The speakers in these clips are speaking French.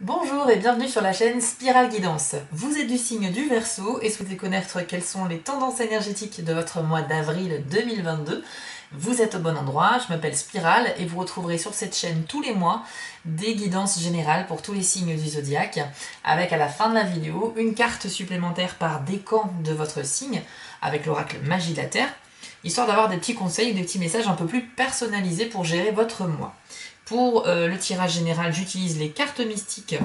Bonjour et bienvenue sur la chaîne Spirale Guidance. Vous êtes du signe du Verseau et souhaitez connaître quelles sont les tendances énergétiques de votre mois d'avril 2022. Vous êtes au bon endroit, je m'appelle Spirale et vous retrouverez sur cette chaîne tous les mois des guidances générales pour tous les signes du zodiaque, avec à la fin de la vidéo une carte supplémentaire par décan de votre signe, avec l'oracle Magie de la Terre, histoire d'avoir des petits conseils ou des petits messages un peu plus personnalisés pour gérer votre mois. Pour le tirage général, j'utilise les cartes mystiques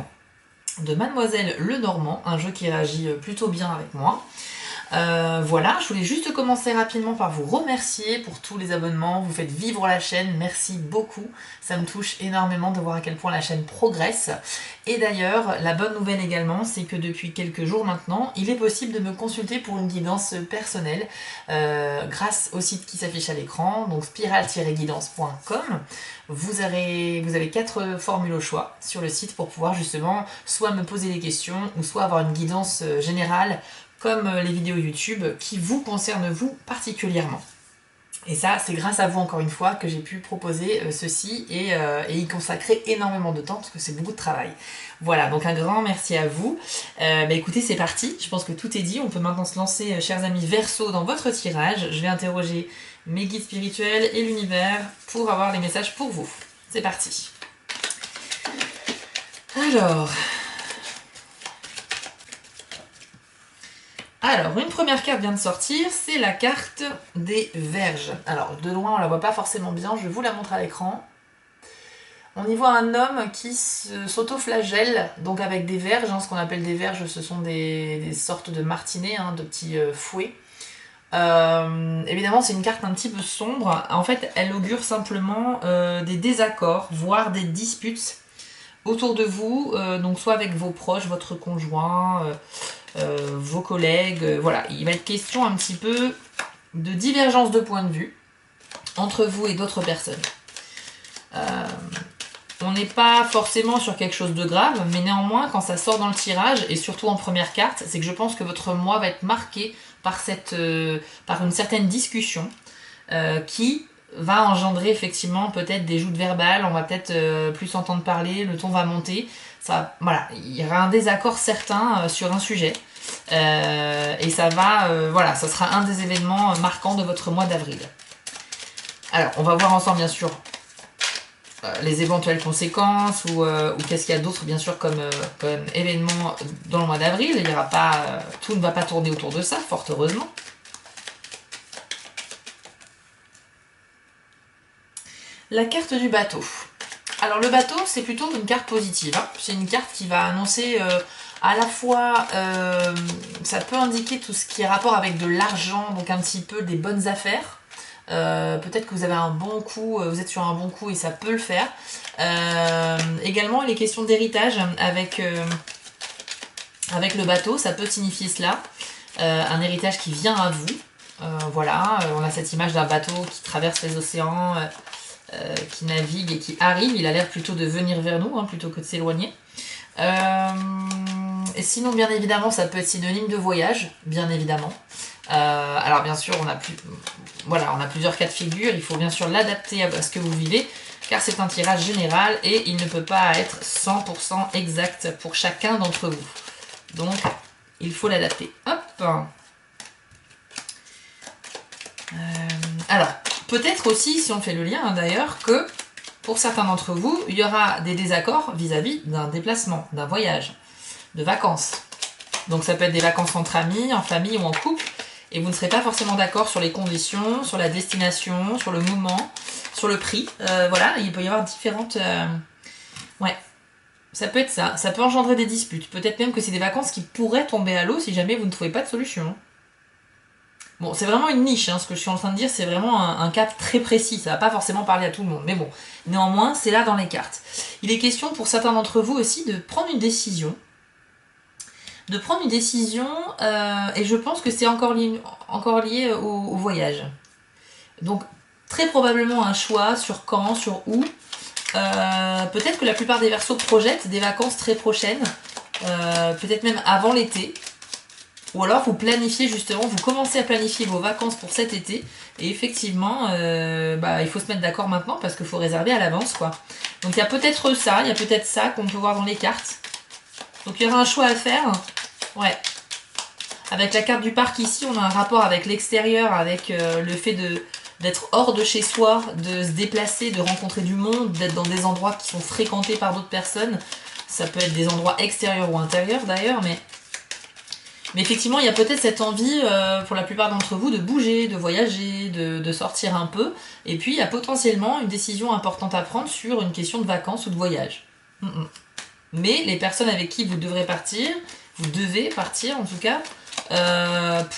de Mademoiselle Lenormand, un jeu qui réagit plutôt bien avec moi. Voilà, je voulais juste commencer rapidement par vous remercier pour tous les abonnements, vous faites vivre la chaîne, merci beaucoup, ça me touche énormément de voir à quel point la chaîne progresse. Et d'ailleurs, la bonne nouvelle également, c'est que depuis quelques jours maintenant, il est possible de me consulter pour une guidance personnelle grâce au site qui s'affiche à l'écran, donc spiral-guidance.com. Vous avez 4 formules au choix sur le site pour pouvoir justement soit me poser des questions ou soit avoir une guidance générale comme les vidéos YouTube qui vous concernent vous particulièrement. Et ça, c'est grâce à vous encore une fois que j'ai pu proposer ceci et y consacrer énormément de temps parce que c'est beaucoup de travail. Voilà, donc un grand merci à vous. Écoutez, c'est parti, je pense que tout est dit. On peut maintenant se lancer, chers amis Verseau, dans votre tirage. Je vais interroger mes guides spirituels et l'univers pour avoir les messages pour vous. C'est parti. Alors, une première carte vient de sortir, c'est la carte des Vierges. Alors, de loin, on la voit pas forcément bien, je vous la montre à l'écran. On y voit un homme qui s'auto-flagelle, donc avec des verges, ce qu'on appelle des verges, ce sont des sortes de martinets, de petits fouets. Évidemment, c'est une carte un petit peu sombre. En fait, elle augure simplement des désaccords, voire des disputes autour de vous, donc soit avec vos proches, votre conjoint, vos collègues, voilà. Il va être question un petit peu de divergence de point de vue entre vous et d'autres personnes. On n'est pas forcément sur quelque chose de grave, mais néanmoins, quand ça sort dans le tirage, et surtout en première carte, c'est que je pense que votre mois va être marqué par une certaine discussion qui va engendrer effectivement peut-être des joutes verbales, on va peut-être plus s'entendre parler, le ton va monter. Ça, voilà, il y aura un désaccord certain sur un sujet. Et ça va, voilà, ça sera un des événements marquants de votre mois d'avril. Alors, on va voir ensemble, bien sûr, les éventuelles conséquences ou qu'est-ce qu'il y a d'autre, bien sûr, comme événement dans le mois d'avril. Il y aura pas, tout ne va pas tourner autour de ça, fort heureusement. La carte du bateau. Alors le bateau, c'est plutôt une carte positive. C'est une carte qui va annoncer à la fois, ça peut indiquer tout ce qui est rapport avec de l'argent, donc un petit peu des bonnes affaires. Peut-être que vous avez un bon coup, vous êtes sur un bon coup et ça peut le faire. Également, les questions d'héritage avec le bateau, ça peut signifier cela. Un héritage qui vient à vous. Voilà, on a cette image d'un bateau qui traverse les océans, qui navigue et qui arrive. Il a l'air plutôt de venir vers nous, plutôt que de s'éloigner. Et sinon, bien évidemment, ça peut être synonyme de voyage, bien évidemment. Alors bien sûr, on a plusieurs cas de figure. Il faut bien sûr l'adapter à ce que vous vivez, car c'est un tirage général et il ne peut pas être 100% exact pour chacun d'entre vous. Donc, il faut l'adapter. Hop. Alors, peut-être aussi, si on fait le lien d'ailleurs, que pour certains d'entre vous, il y aura des désaccords vis-à-vis d'un déplacement, d'un voyage, de vacances. Donc ça peut être des vacances entre amis, en famille ou en couple, et vous ne serez pas forcément d'accord sur les conditions, sur la destination, sur le moment, sur le prix. Voilà, il peut y avoir différentes... Ouais, ça peut être ça. Ça peut engendrer des disputes. Peut-être même que c'est des vacances qui pourraient tomber à l'eau si jamais vous ne trouvez pas de solution. Bon, c'est vraiment une niche, ce que je suis en train de dire, c'est vraiment un cas très précis, ça va pas forcément parler à tout le monde, mais bon, néanmoins, c'est là dans les cartes. Il est question pour certains d'entre vous aussi de prendre une décision, et je pense que c'est encore lié au voyage. Donc, très probablement un choix sur quand, sur où. Peut-être que la plupart des Verseaux projettent des vacances très prochaines, peut-être même avant l'été. Ou alors vous planifiez justement, vous commencez à planifier vos vacances pour cet été. Et effectivement, il faut se mettre d'accord maintenant parce qu'il faut réserver à l'avance, quoi. Donc il y a peut-être ça qu'on peut voir dans les cartes. Donc il y aura un choix à faire. Ouais. Avec la carte du parc ici, on a un rapport avec l'extérieur, avec le fait d'être hors de chez soi, de se déplacer, de rencontrer du monde, d'être dans des endroits qui sont fréquentés par d'autres personnes. Ça peut être des endroits extérieurs ou intérieurs d'ailleurs, mais effectivement, il y a peut-être cette envie, pour la plupart d'entre vous, de bouger, de voyager, de sortir un peu. Et puis, il y a potentiellement une décision importante à prendre sur une question de vacances ou de voyage. Mais les personnes avec qui vous devrez partir, vous devez partir en tout cas,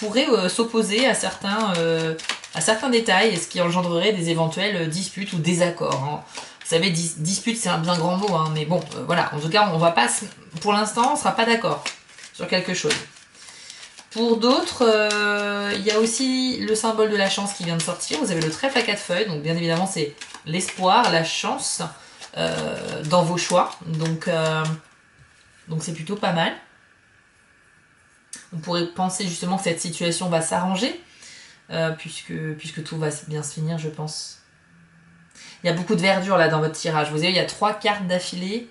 pourraient s'opposer à certains détails, ce qui engendrerait des éventuelles disputes ou désaccords. Hein. Vous savez, dispute c'est un bien grand mot, hein, mais bon, voilà. En tout cas, on va pas, pour l'instant, on sera pas d'accord sur quelque chose. Pour d'autres, il y a aussi le symbole de la chance qui vient de sortir. Vous avez le trèfle à 4 feuilles, donc bien évidemment c'est l'espoir, la chance dans vos choix. Donc c'est plutôt pas mal. On pourrait penser justement que cette situation va s'arranger, puisque tout va bien se finir, je pense. Il y a beaucoup de verdure là dans votre tirage. Vous voyez, il y a 3 cartes d'affilée.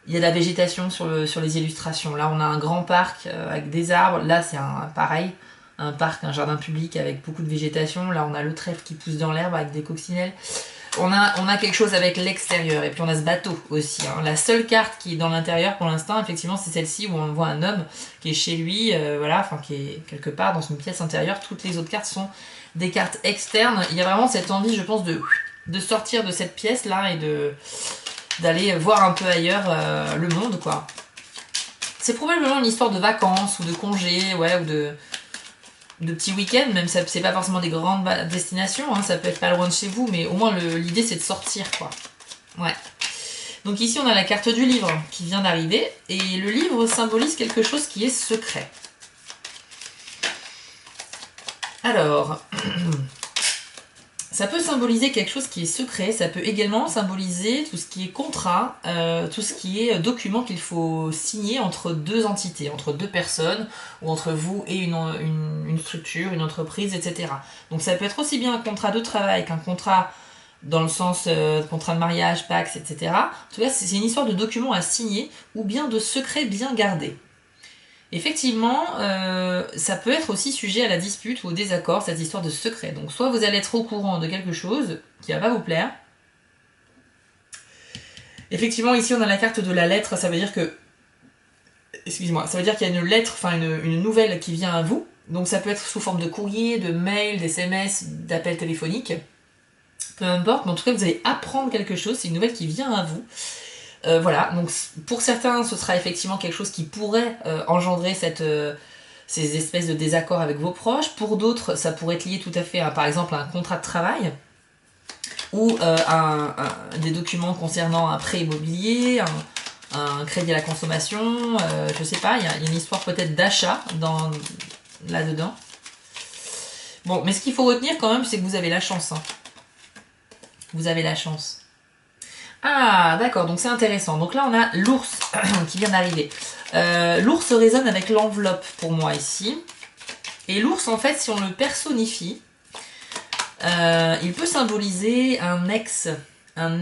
Il y a de la végétation sur les illustrations. Là, on a un grand parc avec des arbres. Là, c'est pareil, un parc, un jardin public avec beaucoup de végétation. Là, on a le trèfle qui pousse dans l'herbe avec des coccinelles. On a quelque chose avec l'extérieur. Et puis, on a ce bateau aussi. Hein. La seule carte qui est dans l'intérieur pour l'instant, effectivement, c'est celle-ci où on voit un homme qui est chez lui, voilà, enfin, qui est quelque part dans une pièce intérieure. Toutes les autres cartes sont des cartes externes. Il y a vraiment cette envie, je pense, de sortir de cette pièce-là et d'aller voir un peu ailleurs le monde, quoi. C'est probablement une histoire de vacances ou de congés, ouais, ou de petits week-ends, même ça c'est pas forcément des grandes destinations, hein, ça peut être pas loin de chez vous, mais au moins l'idée c'est de sortir, quoi. Ouais. Donc ici on a la carte du livre qui vient d'arriver, et le livre symbolise quelque chose qui est secret. Alors... Ça peut symboliser quelque chose qui est secret, ça peut également symboliser tout ce qui est contrat, tout ce qui est document qu'il faut signer entre 2 entités, entre 2 personnes, ou entre vous et une structure, une entreprise, etc. Donc ça peut être aussi bien un contrat de travail qu'un contrat dans le sens contrat de mariage, Pax, etc. En tout cas, c'est une histoire de document à signer, ou bien de secret bien gardé. Effectivement, ça peut être aussi sujet à la dispute ou au désaccord, cette histoire de secret. Donc soit vous allez être au courant de quelque chose qui va pas vous plaire. Effectivement, ici on a la carte de la lettre, ça veut dire que... Excusez-moi, ça veut dire qu'il y a une lettre, enfin une nouvelle qui vient à vous. Donc ça peut être sous forme de courrier, de mail, d'SMS, d'appel téléphonique. Peu importe, mais en tout cas vous allez apprendre quelque chose, c'est une nouvelle qui vient à vous. Voilà, donc pour certains, ce sera effectivement quelque chose qui pourrait engendrer ces espèces de désaccords avec vos proches. Pour d'autres, ça pourrait être lié tout à fait à, par exemple, un contrat de travail ou des documents concernant un prêt immobilier, un crédit à la consommation, je sais pas, il y a une histoire peut-être d'achat là-dedans. Bon, mais ce qu'il faut retenir quand même, c'est que vous avez la chance. Hein. Vous avez la chance. Ah, d'accord, donc c'est intéressant. Donc là, on a l'ours qui vient d'arriver. L'ours résonne avec l'enveloppe pour moi ici. Et l'ours, en fait, si on le personnifie, il peut symboliser un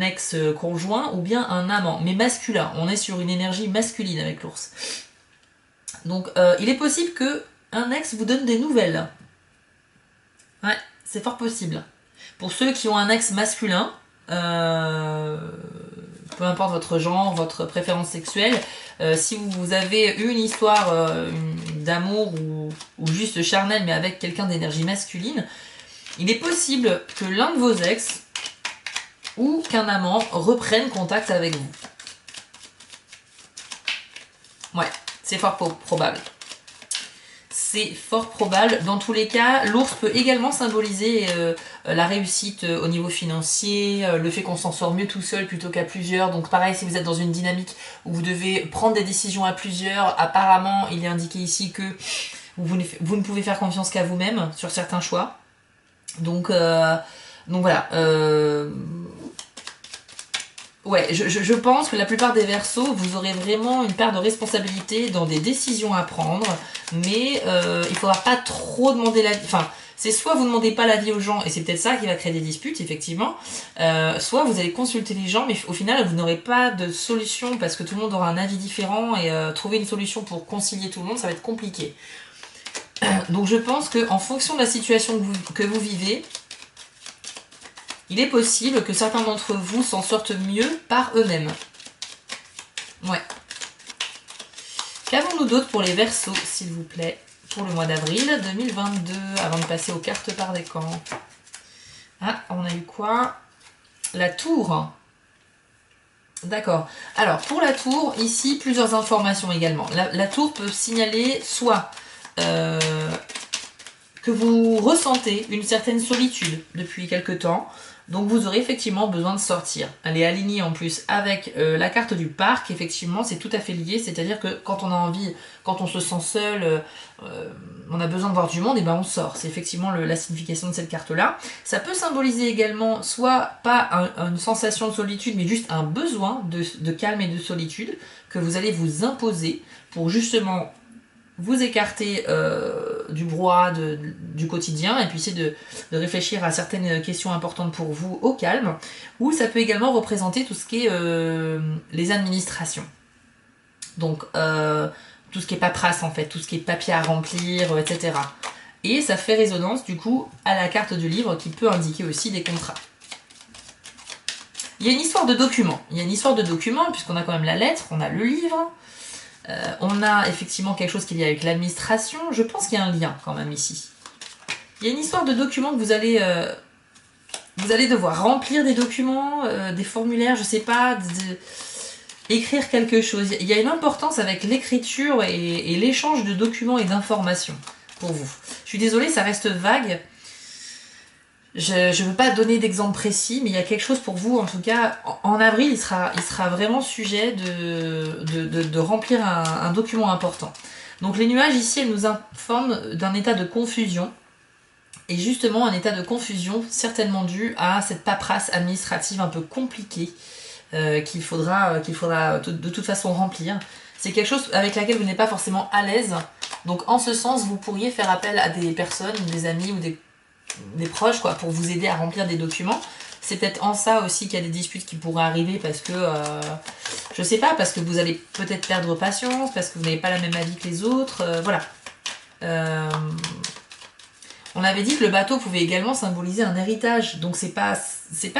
ex-conjoint ou bien un amant, mais masculin. On est sur une énergie masculine avec l'ours. Donc, il est possible que un ex vous donne des nouvelles. Ouais, c'est fort possible. Pour ceux qui ont un ex masculin, peu importe votre genre, votre préférence sexuelle, si vous avez eu une histoire d'amour ou juste charnel mais avec quelqu'un d'énergie masculine, il est possible que l'un de vos ex ou qu'un amant reprenne contact avec vous. Ouais, c'est fort probable. C'est fort probable. Dans tous les cas, l'ours peut également symboliser la réussite au niveau financier, le fait qu'on s'en sort mieux tout seul plutôt qu'à plusieurs. Donc pareil, si vous êtes dans une dynamique où vous devez prendre des décisions à plusieurs, apparemment, il est indiqué ici que vous ne pouvez faire confiance qu'à vous-même sur certains choix. Donc voilà. Ouais, je pense que la plupart des Verseaux, vous aurez vraiment une part de responsabilité dans des décisions à prendre, mais il faudra pas trop demander l'avis. Enfin, c'est soit vous demandez pas l'avis aux gens, et c'est peut-être ça qui va créer des disputes, effectivement, soit vous allez consulter les gens, mais au final, vous n'aurez pas de solution parce que tout le monde aura un avis différent, et trouver une solution pour concilier tout le monde, ça va être compliqué. Donc je pense qu'en fonction de la situation que vous vivez, il est possible que certains d'entre vous s'en sortent mieux par eux-mêmes. Ouais. Qu'avons-nous d'autre pour les Verseaux, s'il vous plaît, pour le mois d'avril 2022, avant de passer aux cartes par décan? Ah, on a eu quoi? La tour. D'accord. Alors, pour la tour, ici, plusieurs informations également. La tour peut signaler soit que vous ressentez une certaine solitude depuis quelque temps, donc vous aurez effectivement besoin de sortir. Elle est alignée en plus avec la carte du parc, effectivement c'est tout à fait lié, c'est-à-dire que quand on a envie, quand on se sent seul, on a besoin de voir du monde, et ben on sort. C'est effectivement la signification de cette carte-là. Ça peut symboliser également soit pas une sensation de solitude, mais juste un besoin de calme et de solitude que vous allez vous imposer pour justement vous écarter du brouhaha du quotidien et puis essayer de réfléchir à certaines questions importantes pour vous au calme, ou ça peut également représenter tout ce qui est les administrations. Donc tout ce qui est paperasse en fait, tout ce qui est papier à remplir, etc. Et ça fait résonance du coup à la carte du livre qui peut indiquer aussi des contrats. Il y a une histoire de document. Il y a une histoire de document puisqu'on a quand même la lettre, on a le livre. On a effectivement quelque chose qui est lié avec l'administration. Je pense qu'il y a un lien quand même ici. Il y a une histoire de documents que vous allez devoir remplir des documents, des formulaires, je sais pas, écrire quelque chose. Il y a une importance avec l'écriture et l'échange de documents et d'informations pour vous. Je suis désolée, ça reste vague. Je ne veux pas donner d'exemple précis, mais il y a quelque chose pour vous, en tout cas, en avril, il sera vraiment sujet de remplir un document important. Donc les nuages ici, elles nous informent d'un état de confusion, et justement un état de confusion certainement dû à cette paperasse administrative un peu compliquée qu'il faudra de toute façon remplir. C'est quelque chose avec laquelle vous n'êtes pas forcément à l'aise, donc en ce sens, vous pourriez faire appel à des personnes, des amis ou des proches quoi, pour vous aider à remplir des documents. C'est peut-être en ça aussi qu'il y a des disputes qui pourraient arriver parce que, je sais pas, parce que vous allez peut-être perdre patience, parce que vous n'avez pas la même avis que les autres, voilà. On avait dit que le bateau pouvait également symboliser un héritage, donc c'est pas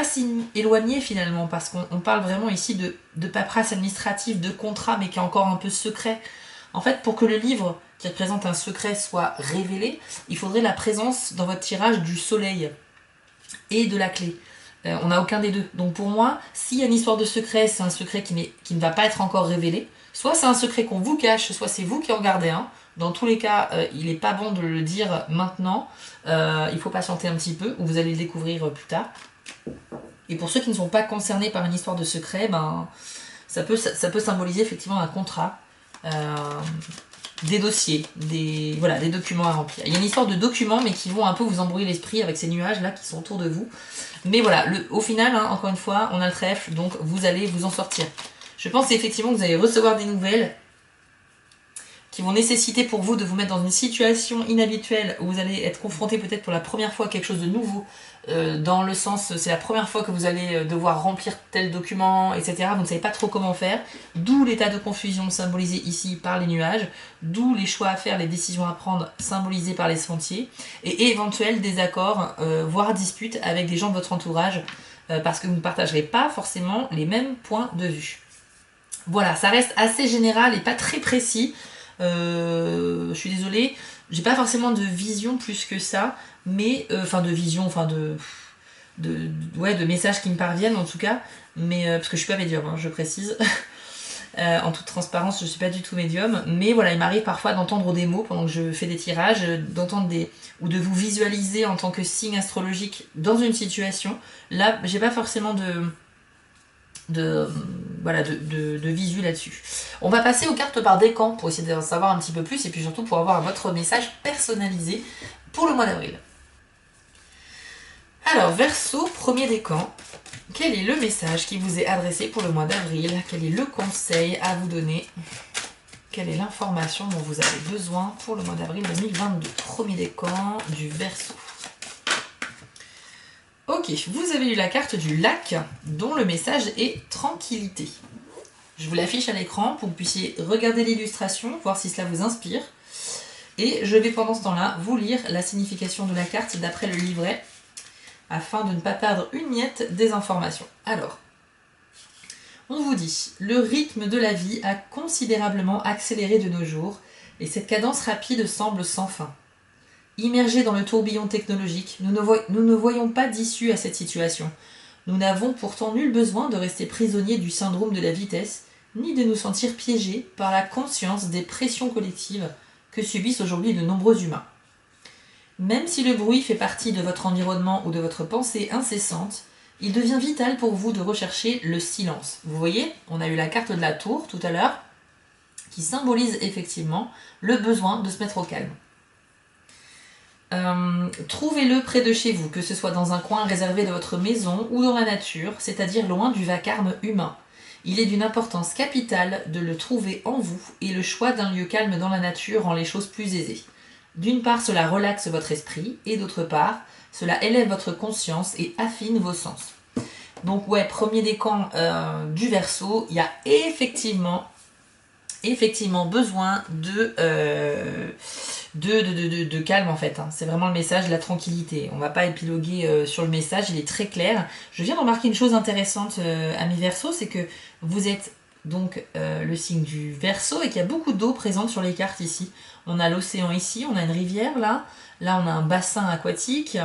si éloigné finalement, parce qu'on parle vraiment ici de paperasse administrative, de contrat, mais qui est encore un peu secret. En fait, pour que le livre qui représente un secret soit révélé, il faudrait la présence dans votre tirage du soleil et de la clé. On n'a aucun des deux. Donc pour moi, s'il y a une histoire de secret, c'est un secret qui ne va pas être encore révélé. Soit c'est un secret qu'on vous cache, soit c'est vous qui en gardez un. Dans tous les cas, il n'est pas bon de le dire maintenant. Il faut patienter un petit peu, ou vous allez le découvrir plus tard. Et pour ceux qui ne sont pas concernés par une histoire de secret, ben, ça peut symboliser effectivement un contrat. Des dossiers, des documents à remplir. Il y a une histoire de documents, mais qui vont un peu vous embrouiller l'esprit avec ces nuages-là qui sont autour de vous. Mais voilà, au final, hein, encore une fois, on a le trèfle, donc vous allez vous en sortir. Je pense effectivement que vous allez recevoir des nouvelles qui vont nécessiter pour vous de vous mettre dans une situation inhabituelle où vous allez être confronté peut-être pour la première fois à quelque chose de nouveau, dans le sens, c'est la première fois que vous allez devoir remplir tel document, etc. Vous ne savez pas trop comment faire, d'où l'état de confusion symbolisé ici par les nuages, d'où les choix à faire, les décisions à prendre symbolisées par les sentiers, et éventuels désaccords, voire disputes avec des gens de votre entourage, parce que vous ne partagerez pas forcément les mêmes points de vue. Voilà, ça reste assez général et pas très précis. Je suis désolée, j'ai pas forcément de vision plus que ça, mais de messages qui me parviennent en tout cas, mais parce que je suis pas médium, hein, je précise. En toute transparence, je suis pas du tout médium, mais voilà, il m'arrive parfois d'entendre des mots pendant que je fais des tirages, ou de vous visualiser en tant que signe astrologique dans une situation. Là, j'ai pas forcément de visu là-dessus. On va passer aux cartes par décan pour essayer d'en savoir un petit peu plus et puis surtout pour avoir votre message personnalisé pour le mois d'avril. Alors, Verseau, premier décan. Quel est le message qui vous est adressé pour le mois d'avril? Quel est le conseil à vous donner? Quelle est l'information dont vous avez besoin pour le mois d'avril 2022? Premier décan du Verseau. Ok, vous avez eu la carte du lac, dont le message est tranquillité. Je vous l'affiche à l'écran pour que vous puissiez regarder l'illustration, voir si cela vous inspire. Et je vais pendant ce temps-là vous lire la signification de la carte d'après le livret, afin de ne pas perdre une miette des informations. Alors, on vous dit, le rythme de la vie a considérablement accéléré de nos jours, et cette cadence rapide semble sans fin. Immergés dans le tourbillon technologique, nous ne voyons pas d'issue à cette situation. Nous n'avons pourtant nul besoin de rester prisonniers du syndrome de la vitesse, ni de nous sentir piégés par la conscience des pressions collectives que subissent aujourd'hui de nombreux humains. Même si le bruit fait partie de votre environnement ou de votre pensée incessante, il devient vital pour vous de rechercher le silence. Vous voyez, on a eu la carte de la tour tout à l'heure, qui symbolise effectivement le besoin de se mettre au calme. Trouvez-le près de chez vous, que ce soit dans un coin réservé de votre maison ou dans la nature, c'est-à-dire loin du vacarme humain. Il est d'une importance capitale de le trouver en vous et le choix d'un lieu calme dans la nature rend les choses plus aisées. D'une part, cela relaxe votre esprit et d'autre part, cela élève votre conscience et affine vos sens. Donc ouais, premier décan du Verseau, il y a effectivement besoin de calme en fait. C'est vraiment le message de la tranquillité. On va pas épiloguer sur le message, il est très clair. Je viens de remarquer une chose intéressante, amis Verseau, c'est que vous êtes donc le signe du Verseau et qu'il y a beaucoup d'eau présente sur les cartes ici. On a l'océan ici, on a une rivière là on a un bassin aquatique,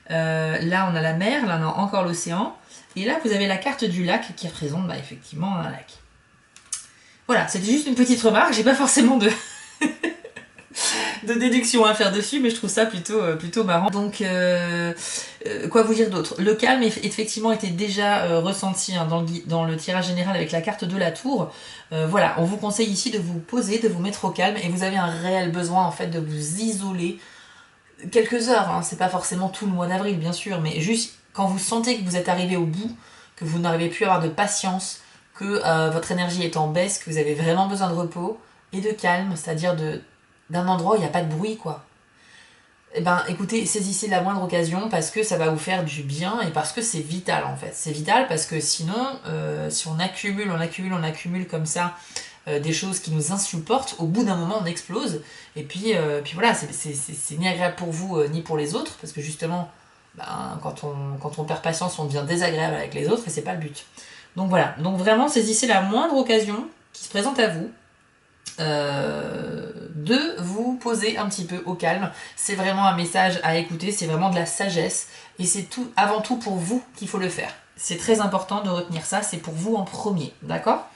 là on a la mer, là on a encore l'océan, et là vous avez la carte du lac qui représente effectivement un lac. Voilà, c'était juste une petite remarque, j'ai pas forcément de déduction à faire dessus, mais je trouve ça plutôt marrant. Donc, quoi vous dire d'autre? Le calme, effectivement, était déjà ressenti dans le tirage général avec la carte de la tour. Voilà, on vous conseille ici de vous poser, de vous mettre au calme, et vous avez un réel besoin, en fait, de vous isoler quelques heures. C'est pas forcément tout le mois d'avril, bien sûr, mais juste quand vous sentez que vous êtes arrivé au bout, que vous n'arrivez plus à avoir de patience, que votre énergie est en baisse, que vous avez vraiment besoin de repos et de calme, c'est-à-dire d'un endroit où il n'y a pas de bruit, quoi. Eh ben, écoutez, saisissez la moindre occasion parce que ça va vous faire du bien et parce que c'est vital, en fait. C'est vital parce que sinon, si on accumule comme ça des choses qui nous insupportent, au bout d'un moment, on explose. Et puis voilà, c'est ni agréable pour vous ni pour les autres parce que justement, quand on perd patience, on devient désagréable avec les autres et c'est pas le but. Donc voilà, donc vraiment saisissez la moindre occasion qui se présente à vous de vous poser un petit peu au calme. C'est vraiment un message à écouter, c'est vraiment de la sagesse et c'est tout, avant tout pour vous qu'il faut le faire. C'est très important de retenir ça, c'est pour vous en premier, d'accord?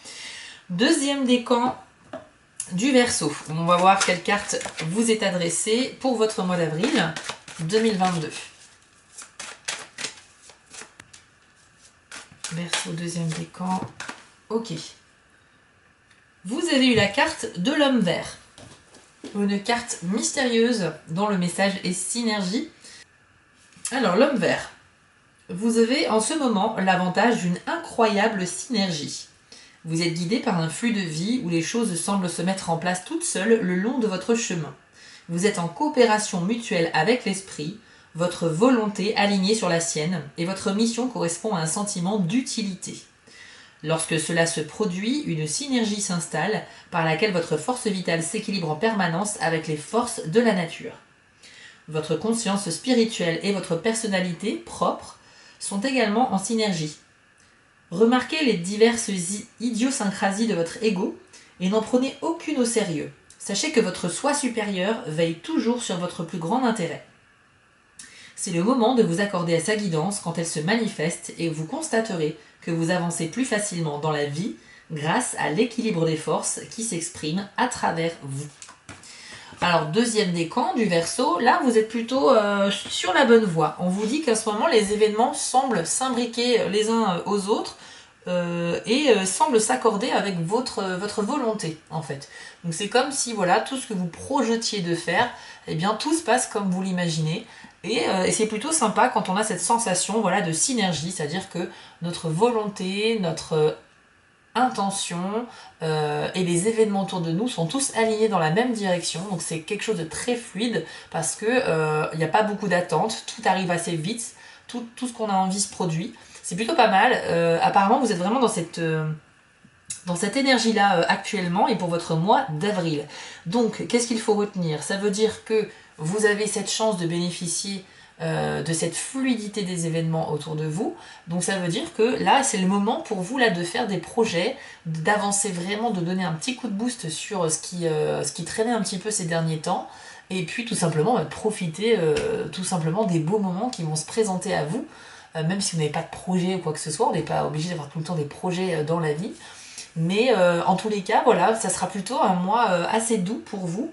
Deuxième décan du Verseau. On va voir quelle carte vous est adressée pour votre mois d'avril 2022. Verseau, deuxième décan. Ok. Vous avez eu la carte de l'homme vert. Une carte mystérieuse dont le message est synergie. Alors, l'homme vert. Vous avez en ce moment l'avantage d'une incroyable synergie. Vous êtes guidé par un flux de vie où les choses semblent se mettre en place toutes seules le long de votre chemin. Vous êtes en coopération mutuelle avec l'esprit, votre volonté alignée sur la sienne, et votre mission correspond à un sentiment d'utilité. Lorsque cela se produit, une synergie s'installe par laquelle votre force vitale s'équilibre en permanence avec les forces de la nature. Votre conscience spirituelle et votre personnalité propre sont également en synergie. Remarquez les diverses idiosyncrasies de votre ego et n'en prenez aucune au sérieux. Sachez que votre soi supérieur veille toujours sur votre plus grand intérêt. C'est le moment de vous accorder à sa guidance quand elle se manifeste et vous constaterez que vous avancez plus facilement dans la vie grâce à l'équilibre des forces qui s'exprime à travers vous. Alors, deuxième décan du Verseau, là vous êtes plutôt sur la bonne voie. On vous dit qu'à ce moment, les événements semblent s'imbriquer les uns aux autres et semblent s'accorder avec votre volonté, en fait. Donc c'est comme si, voilà, tout ce que vous projetiez de faire, eh bien tout se passe comme vous l'imaginez. Et c'est plutôt sympa quand on a cette sensation, voilà, de synergie, c'est-à-dire que notre volonté, notre intention et les événements autour de nous sont tous alignés dans la même direction. Donc c'est quelque chose de très fluide parce que il n'y a pas beaucoup d'attente, tout arrive assez vite, tout ce qu'on a envie se produit. C'est plutôt pas mal. Apparemment, vous êtes vraiment dans cette énergie-là actuellement et pour votre mois d'avril. Donc, qu'est-ce qu'il faut retenir? Ça veut dire que vous avez cette chance de bénéficier de cette fluidité des événements autour de vous. Donc ça veut dire que là, c'est le moment pour vous là, de faire des projets, d'avancer vraiment, de donner un petit coup de boost sur ce qui traînait un petit peu ces derniers temps. Et puis tout simplement, profiter tout simplement des beaux moments qui vont se présenter à vous. Même si vous n'avez pas de projet ou quoi que ce soit, on n'est pas obligé d'avoir tout le temps des projets dans la vie. Mais en tous les cas, voilà, ça sera plutôt un mois assez doux pour vous.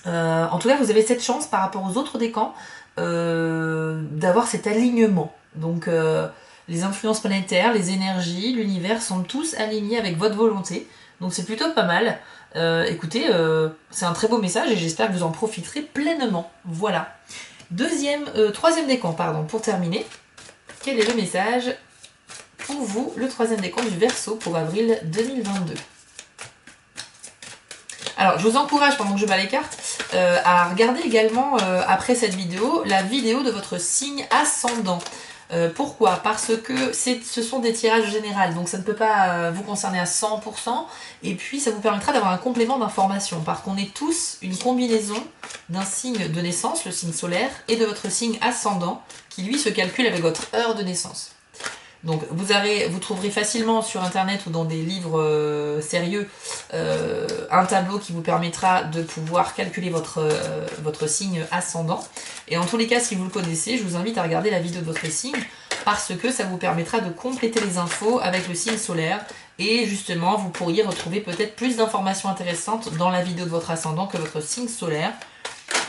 En tout cas, vous avez cette chance par rapport aux autres décans d'avoir cet alignement. Donc, les influences planétaires, les énergies, l'univers sont tous alignés avec votre volonté. Donc, c'est plutôt pas mal. Écoutez, c'est un très beau message et j'espère que vous en profiterez pleinement. Voilà. Troisième décan, pardon, pour terminer. Quel est le message pour vous, le troisième décan du Verseau pour avril 2022? Alors, je vous encourage, pendant que je bats les cartes, à regarder également, après cette vidéo, la vidéo de votre signe ascendant. Pourquoi? Parce que ce sont des tirages généraux, donc ça ne peut pas vous concerner à 100%, et puis ça vous permettra d'avoir un complément d'information, parce qu'on est tous une combinaison d'un signe de naissance, le signe solaire, et de votre signe ascendant, qui lui se calcule avec votre heure de naissance. Donc vous trouverez facilement sur internet ou dans des livres sérieux un tableau qui vous permettra de pouvoir calculer votre signe ascendant. Et en tous les cas, si vous le connaissez, je vous invite à regarder la vidéo de votre signe parce que ça vous permettra de compléter les infos avec le signe solaire. Et justement, vous pourriez retrouver peut-être plus d'informations intéressantes dans la vidéo de votre ascendant que votre signe solaire.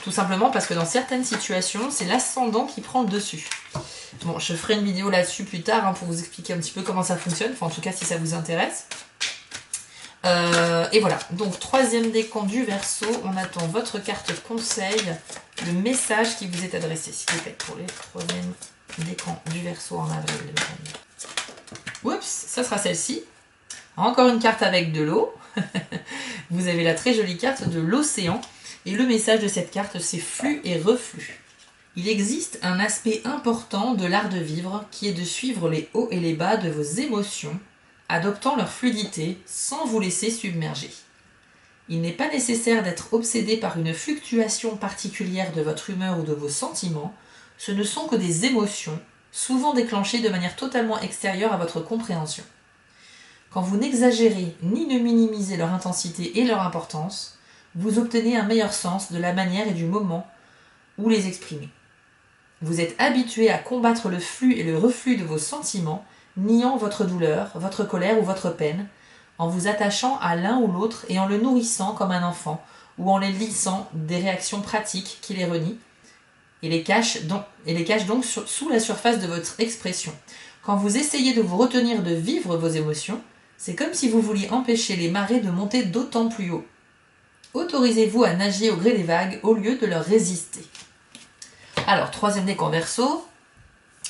Tout simplement parce que dans certaines situations, c'est l'ascendant qui prend le dessus. Bon, je ferai une vidéo là-dessus plus tard hein, pour vous expliquer un petit peu comment ça fonctionne, enfin en tout cas si ça vous intéresse. Et voilà, donc troisième décan du Verseau, on attend votre carte conseil, le message qui vous est adressé, s'il vous plaît, pour les troisième décan du Verseau en avril 2022. Oups, ça sera celle-ci. Encore une carte avec de l'eau. Vous avez la très jolie carte de l'océan. Et le message de cette carte, c'est flux et reflux. Il existe un aspect important de l'art de vivre qui est de suivre les hauts et les bas de vos émotions, adoptant leur fluidité sans vous laisser submerger. Il n'est pas nécessaire d'être obsédé par une fluctuation particulière de votre humeur ou de vos sentiments, ce ne sont que des émotions, souvent déclenchées de manière totalement extérieure à votre compréhension. Quand vous n'exagérez ni ne minimisez leur intensité et leur importance, vous obtenez un meilleur sens de la manière et du moment où les exprimer. Vous êtes habitué à combattre le flux et le reflux de vos sentiments, niant votre douleur, votre colère ou votre peine, en vous attachant à l'un ou l'autre et en le nourrissant comme un enfant, ou en les lissant des réactions pratiques qui les renient, et les cachent donc sous la surface de votre expression. Quand vous essayez de vous retenir de vivre vos émotions, c'est comme si vous vouliez empêcher les marées de monter d'autant plus haut. Autorisez-vous à nager au gré des vagues au lieu de leur résister. Alors, troisième décan Verseau,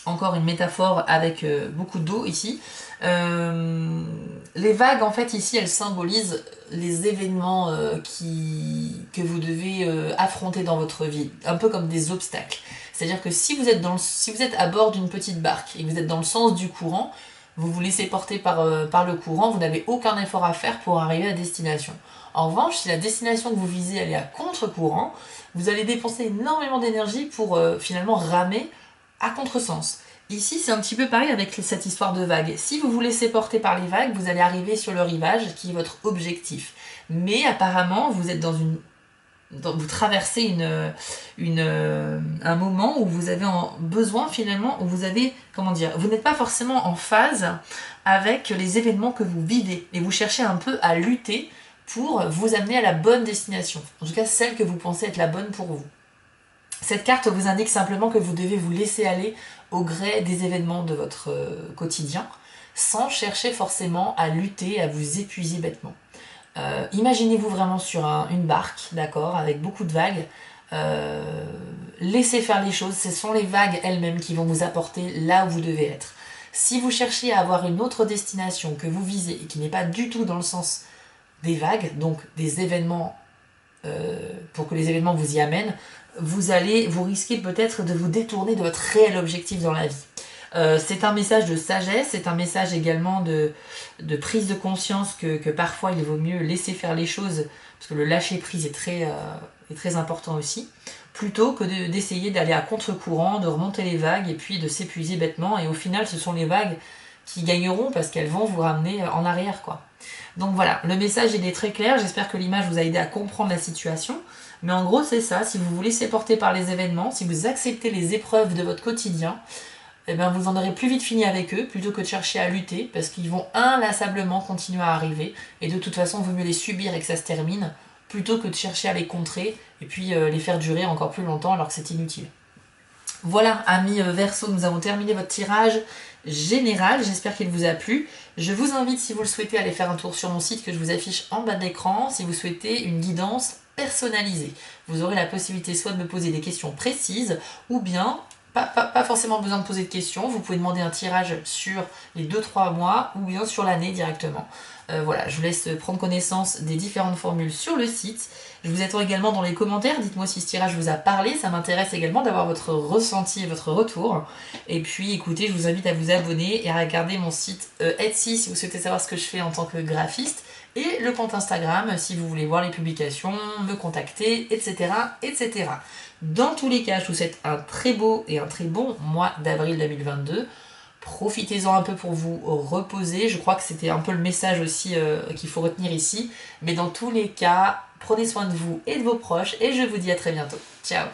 encore une métaphore avec beaucoup d'eau ici. Les vagues, en fait, ici, elles symbolisent les événements que vous devez affronter dans votre vie, un peu comme des obstacles. C'est-à-dire que si vous êtes à bord d'une petite barque et que vous êtes dans le sens du courant, vous vous laissez porter par le courant, vous n'avez aucun effort à faire pour arriver à destination. En revanche, si la destination que vous visez elle est à contre-courant, vous allez dépenser énormément d'énergie pour finalement ramer à contresens. Ici, c'est un petit peu pareil avec cette histoire de vagues. Si vous vous laissez porter par les vagues, vous allez arriver sur le rivage qui est votre objectif. Mais apparemment, vous êtes vous traversez un moment où vous avez besoin finalement, où vous avez, vous n'êtes pas forcément en phase avec les événements que vous vivez. Et vous cherchez un peu à lutter pour vous amener à la bonne destination. En tout cas, celle que vous pensez être la bonne pour vous. Cette carte vous indique simplement que vous devez vous laisser aller au gré des événements de votre quotidien, sans chercher forcément à lutter, à vous épuiser bêtement. Imaginez-vous vraiment sur une barque, d'accord, avec beaucoup de vagues, laissez faire les choses, ce sont les vagues elles-mêmes qui vont vous apporter là où vous devez être. Si vous cherchez à avoir une autre destination que vous visez et qui n'est pas du tout dans le sens des vagues, donc des événements, pour que les événements vous y amènent, vous risquez peut-être de vous détourner de votre réel objectif dans la vie. C'est un message de sagesse, c'est un message également de prise de conscience que parfois il vaut mieux laisser faire les choses, parce que le lâcher prise est très important aussi, plutôt que d'essayer d'aller à contre-courant, de remonter les vagues et puis de s'épuiser bêtement, et au final ce sont les vagues qui gagneront parce qu'elles vont vous ramener en arrière, quoi. Donc voilà, le message il est très clair, j'espère que l'image vous a aidé à comprendre la situation, mais en gros c'est ça, si vous vous laissez porter par les événements, si vous acceptez les épreuves de votre quotidien, eh bien vous en aurez plus vite fini avec eux, plutôt que de chercher à lutter, parce qu'ils vont inlassablement continuer à arriver, et de toute façon, il vaut mieux les subir et que ça se termine, plutôt que de chercher à les contrer, et puis les faire durer encore plus longtemps alors que c'est inutile. Voilà, amis Verseau, nous avons terminé votre tirage général, j'espère qu'il vous a plu. Je vous invite, si vous le souhaitez, à aller faire un tour sur mon site que je vous affiche en bas de l'écran, si vous souhaitez une guidance personnalisée. Vous aurez la possibilité soit de me poser des questions précises, ou bien pas forcément besoin de poser de questions, vous pouvez demander un tirage sur les 2-3 mois ou bien sur l'année directement. Voilà, je vous laisse prendre connaissance des différentes formules sur le site. Je vous attends également dans les commentaires, dites-moi si ce tirage vous a parlé, ça m'intéresse également d'avoir votre ressenti et votre retour. Et puis écoutez, je vous invite à vous abonner et à regarder mon site Etsy si vous souhaitez savoir ce que je fais en tant que graphiste, et le compte Instagram si vous voulez voir les publications, me contacter, etc. etc. Dans tous les cas, je vous souhaite un très beau et un très bon mois d'avril 2022. Profitez-en un peu pour vous reposer. Je crois que c'était un peu le message aussi qu'il faut retenir ici. Mais dans tous les cas, prenez soin de vous et de vos proches. Et je vous dis à très bientôt. Ciao!